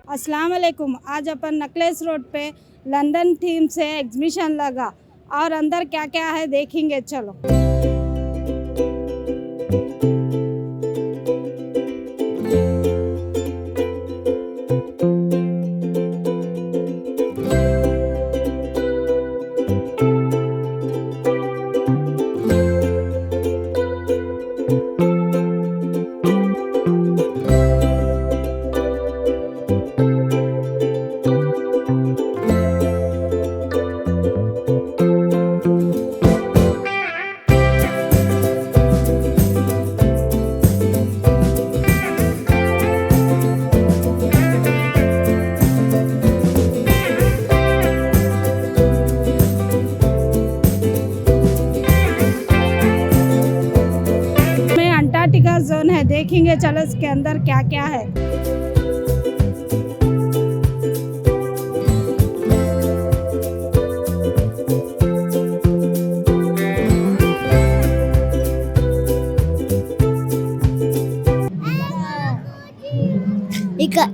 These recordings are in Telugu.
अस्सलाम वालेकुम। आज अपन नकलेस रोड पे लंदन थीम से एग्जीबिशन लगा और अंदर क्या क्या है देखेंगे, चलो। अंटार्कटिका जोन है, देखेंगे चलो इसके अंदर क्या क्या है।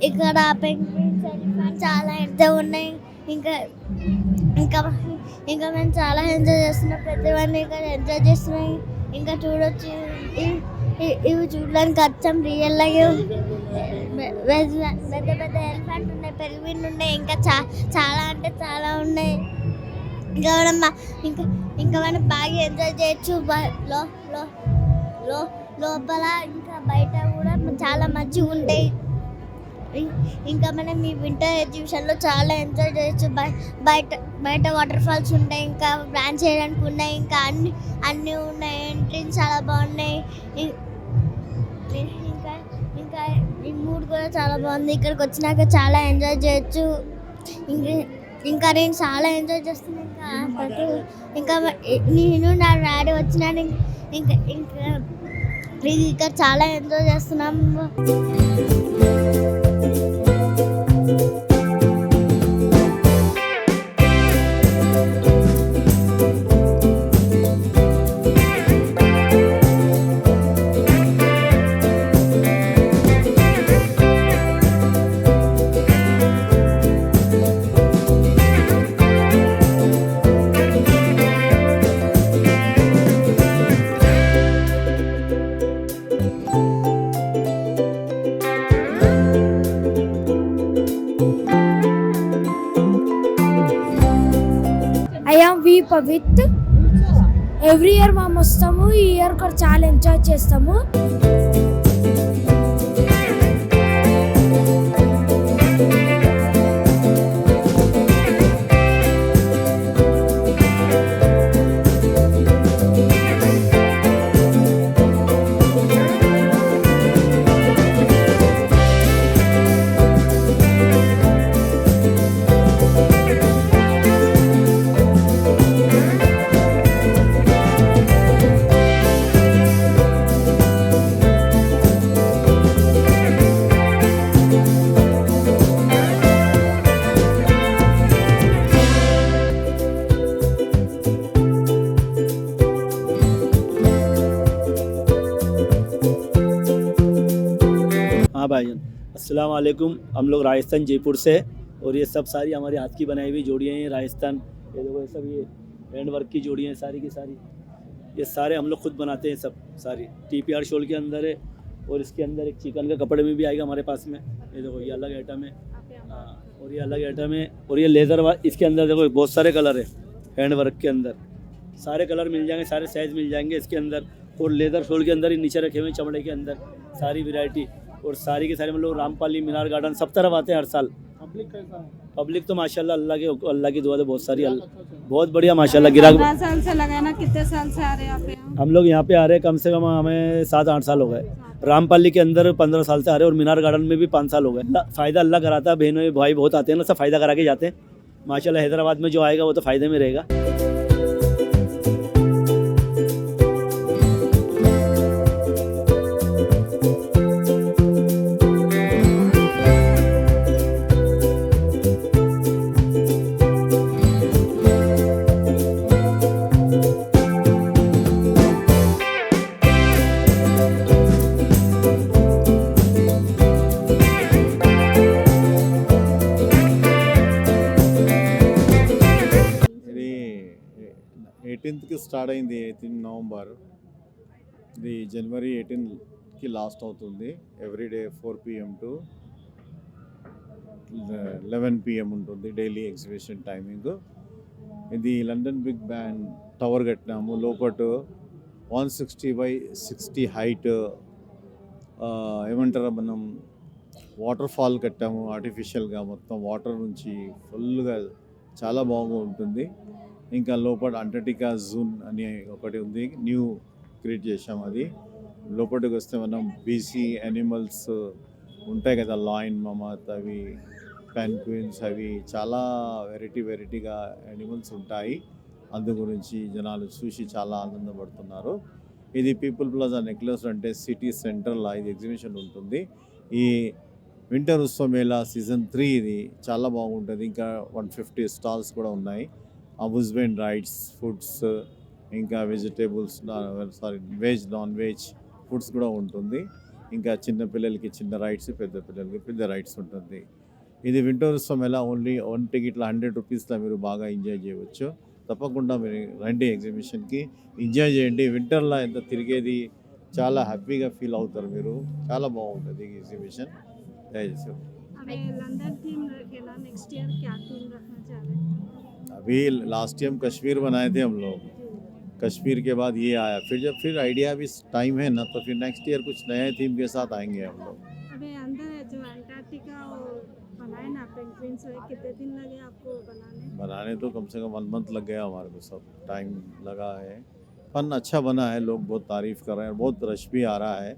ఇక్కడ పెంగ్విన్స్, ఎలిఫెంట్స్ చాలా ఎంత ఉన్నాయి. ఇంకా ఇంకా ఇంకా మేము చాలా ఎంజాయ్ చేస్తున్నాం. ప్రతివన్నీ ఇక్కడ ఎంజాయ్ చేస్తున్నాం. ఇంకా చూడొచ్చు, ఇవి చూడడానికి అచ్చం రియల్ లాగే పెద్ద పెద్ద ఎలిఫెంట్ ఉన్నాయి, పెంగ్విన్ ఉన్నాయి, ఇంకా చాలా అంటే చాలా ఉన్నాయి. ఇంకా మనం బాగా ఎంజాయ్ చేయొచ్చు. లోపల ఇంకా బయట కూడా చాలా మంచిగా ఉంటాయి. ఇంకా మనం ఈ వింటర్ ఎగ్జిబిషన్లో చాలా ఎంజాయ్ చేయొచ్చు. బయట వాటర్ ఫాల్స్ ఉంటాయి, ఇంకా డాన్స్ చేయడానికి ఉన్నాయి, ఇంకా అన్నీ ఉన్నాయి. ఎంట్రీస్ చాలా బాగున్నాయి. ఇంకా ఈ మూడ్ కూడా చాలా బాగుంది. ఇక్కడికి వచ్చినాక చాలా ఎంజాయ్ చేయొచ్చు. ఇంకా నేను చాలా ఎంజాయ్ చేస్తున్నాను. ఇంకా నేను నా డాడీ వచ్చినాను. ఇంకా ఇక్కడ చాలా ఎంజాయ్ చేస్తున్నాము. I am V Pavit. Every year మేము వస్తాము. ఈ ఇయర్ కూడా చాలా ఎంజాయ్ చేస్తాము. हाँ भाईजान, अस्सलाम वालेकुम। हम लोग राजस्थान जयपुर से, और ये सब सारी हमारे हाथ की बनाई हुई जोड़ियाँ हैं राजस्थान। ये देखो, ये सब ये हैंड वर्क की जोड़ियाँ हैं सारी की सारी। ये सारे हम लोग खुद बनाते हैं सब सारी। TPR शॉल के अंदर है, और इसके अंदर एक चिकन के कपड़े में भी आएगा हमारे पास में। ये देखो, ये अलग आइटम है। और ये अलग आइटम है। और ये लेज़र इसके अंदर देखो बहुत सारे कलर है। हैंड वर्क के अंदर सारे कलर मिल जाएंगे, सारे साइज़ मिल जाएंगे इसके अंदर। और लेदर शॉल के अंदर ही नीचे रखे हुए चमड़े के अंदर सारी वैरायटी। और सारी के सारे मतलब रामपाली, मीनार गार्डन सब तरफ आते हैं हर साल। पब्लिक तो माशाल्लाह अल्लाह की दुआ से बहुत सारी, बहुत बढ़िया माशाल्लाह। गिराक 15 साल से लगा ना, कितने साल से आ रहे हैं आप यहाँ? हम लोग यहाँ पे आ रहे हैं कम से कम हमें 7-8 साल हो गए। रामपाली के अंदर 15 साल से आ रहे हैं, और मीनार गार्डन में भी 5 साल हो गए। फ़ायदा अल्लाह कराता है, बहनों भाई बहुत आते हैं ना, सब फ़ायदा करा के जाते हैं माशाल्लाह। हैदराबाद में जो आएगा वो तो फ़ायदे में रहेगा। వీక్ స్టార్ట్ అయింది 18 నవంబర్, ఇది జనవరి 18కి లాస్ట్ అవుతుంది. ఎవ్రీడే 4 PM to 11 PM ఉంటుంది డైలీ ఎగ్జిబిషన్ టైమింగ్. ఇది లండన్ బిగ్ బ్యాండ్ టవర్ కట్టినాము, లోపట 160x60 హైట్ ఏమంటారా మనం వాటర్ ఫాల్ కట్టాము ఆర్టిఫిషియల్గా, మొత్తం వాటర్ నుంచి ఫుల్గా చాలా బాగుంటుంది. ఇంకా లోపల అంటార్టికా జూన్ అని ఒకటి ఉంది, న్యూ క్రియేట్ చేసాము. అది లోపలికి వస్తే మనం బీసీ యానిమల్స్ ఉంటాయి కదా, లాయన్ మమత్, అవి పెన్గ్విన్స్, అవి చాలా వెరైటీగా యానిమల్స్ ఉంటాయి. అందు గురించి జనాలు చూసి చాలా ఆనందపడుతున్నారు. ఇది పీపుల్ ప్లాజా నెక్లెస్ అంటే సిటీ సెంటర్లో ఇది ఎగ్జిబిషన్ ఉంటుంది. ఈ వింటర్ ఉత్సవ మేళా సీజన్ 3 ఇది చాలా బాగుంటుంది. ఇంకా 150 స్టాల్స్ కూడా ఉన్నాయి. అమ్యూజ్మెంట్ రైడ్స్, ఫుడ్స్, ఇంకా vegetables, veg non veg foods కూడా ఉంటుంది. ఇంకా చిన్న పిల్లలకి చిన్న రైడ్స్, పెద్ద పిల్లలకి పెద్ద రైడ్స్ ఉంటుంది. ఇది వింటర్ ఉత్సవ మేళా ఓన్లీ 1 టికెట్లో 100 రూపీస్లో మీరు బాగా ఎంజాయ్ చేయవచ్చు. తప్పకుండా మీరు రండి ఎగ్జిబిషన్కి, ఎంజాయ్ చేయండి. వింటర్లో ఎంత తిరిగేది చాలా హ్యాపీగా ఫీల్ అవుతారు మీరు. చాలా బాగుంటుంది ఈ ఎగ్జిబిషన్. अभी लंदन थीम रखेला, नेक्स्ट ईयर क्या थीम रखना चाह रहे हैं? अभी लास्ट टाइम कश्मीर बनाए थे हम लोग, कश्मीर के बाद ये आया, फिर आइडिया भी टाइम है ना, तो फिर नेक्स्ट ईयर कुछ नए थीम के साथ आएंगे हम लोग. अभी अंदर है जो अंटार्कटिका वो बनाए ना पेंगुइन्स, कितने दिन लगे आपको बनाने तो कम से कम 1 मंथ लग गया हमारे को, सब टाइम लगा है. फन अच्छा बना है, लोग बहुत तारीफ़ कर रहे हैं, बहुत रश भी आ रहा है.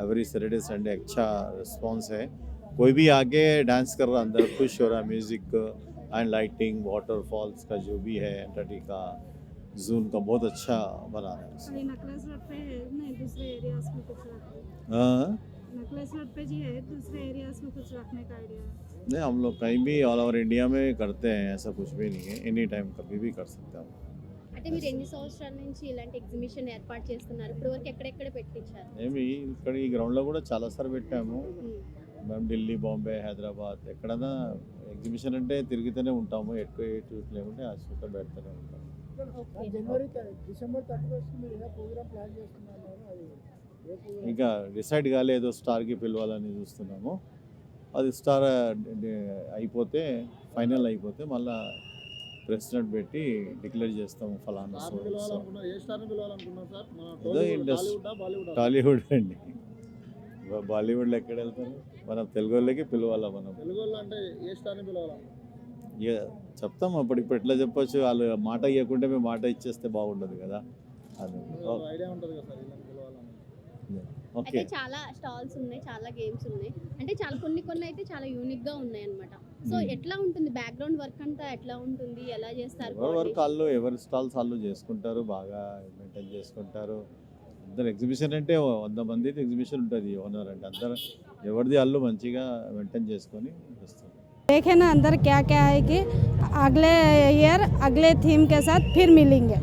एवरी सैटरडे संडे अच्छा रिस्पॉन्स है. कोई भी आके डांस कर रहा, अंदर खुश हो रहा. म्यूज़िक एंड लाइटिंग, वाटरफॉल्स का जो भी है, अंटार्कटिका जून का बहुत अच्छा बना रहा है. अभी नेकलेस रोड पे है नहीं, दूसरे एरियाज में कुछ रखते हैं? हाँ, नेकलेस रोड पे जी है, दूसरे एरियाज में कुछ रखने का आइडिया है? नहीं, हम लोग कहीं भी ऑल ओवर इंडिया में करते हैं, ऐसा कुछ भी नहीं है. एनी टाइम कभी भी कर सकते हैं हम. అంటే మీరు ఎన్ని సంవత్సరాల నుంచి ఇలాంటి ఎగ్జిబిషన్ ఏర్పాటు చేస్తున్నారు? ఇప్పుడు వరకు ఎక్కడెక్కడ పెట్టించారు? ఏమి ఇక్కడ ఈ గ్రౌండ్లో కూడా చాలాసార్లు పెట్టాము. మేము ఢిల్లీ, బాంబే, హైదరాబాద్ ఎక్కడైనా ఎగ్జిబిషన్ అంటే తిరుగుతూనే ఉంటాము. ఎక్కువ ఏ టూర్ లేకుంటే ఆ చోట పెడుతూనే ఉంటాము. డిసెంబర్ 31 మీరు ఏదో ప్రోగ్రామ్ ప్లాన్ చేస్తున్నారు, అది ఇంకా డిసైడ్ కాలేదు, స్టార్కి పిలవాలని చూస్తున్నాము. అది స్టార్ అయిపోతే, ఫైనల్ అయిపోతే మళ్ళీ ప్రెసిడెంట్ పెట్టి డిక్లేర్ చేస్తాము ఫలానా సో. ఏ స్టార్ని పిలవాలనుకున్నారు సార్? ఏదో ఇండస్ట్రీ, టాలీవుడ్ అండి. బాలీవుడ్లో ఎక్కడ వెళ్తారు? మనం తెలుగు వాళ్ళకి పిలవాలా. మనం తెలుగు వాళ్ళు అంటే ఏ స్టార్ని పిలవాలి? ఇక చెప్తాం అప్పుడు. ఇప్పుడు ఎట్లా చెప్పొచ్చు, వాళ్ళు మాట ఇవ్వకుంటే మేము మాట ఇచ్చేస్తే బాగుండదు కదా. అది ఐడియా ఉంటుంది కదా సార్, ఇలా పిలవాలని. ఓకే. అయితే చాలా స్టాల్స్ ఉన్నాయి, చాలా గేమ్స్ ఉన్నాయి, అంటే చాలా కొన్ని అయితే చాలా యూనిక్ గా ఉన్నాయి అన్నమాట. సో ఎట్లా ఉంటుంది బ్యాక్గ్రౌండ్ వర్క్ అంతా, ఎట్లా ఉంటుంది, ఎలా చేస్తారు? ఎవరి వర్క్ వాళ్ళు, ఎవరి స్టాల్స్ వాళ్ళు చేసుకుంటారు, బాగా మెయింటైన్ చేసుకుంటారు. అందరు ఎగ్జిబిషన్ అంటే 100 మంది ఎగ్జిబిషన్ ఉంటుంది. ఓనర్ అంటే అందరు ఎవరిది వాళ్ళు మంచిగా మెయింటైన్ చేసుకొని వస్తారు. देखे ना अंदर क्या क्या है कि अगले ईयर अगले थीम के साथ फिर मिलेंगे.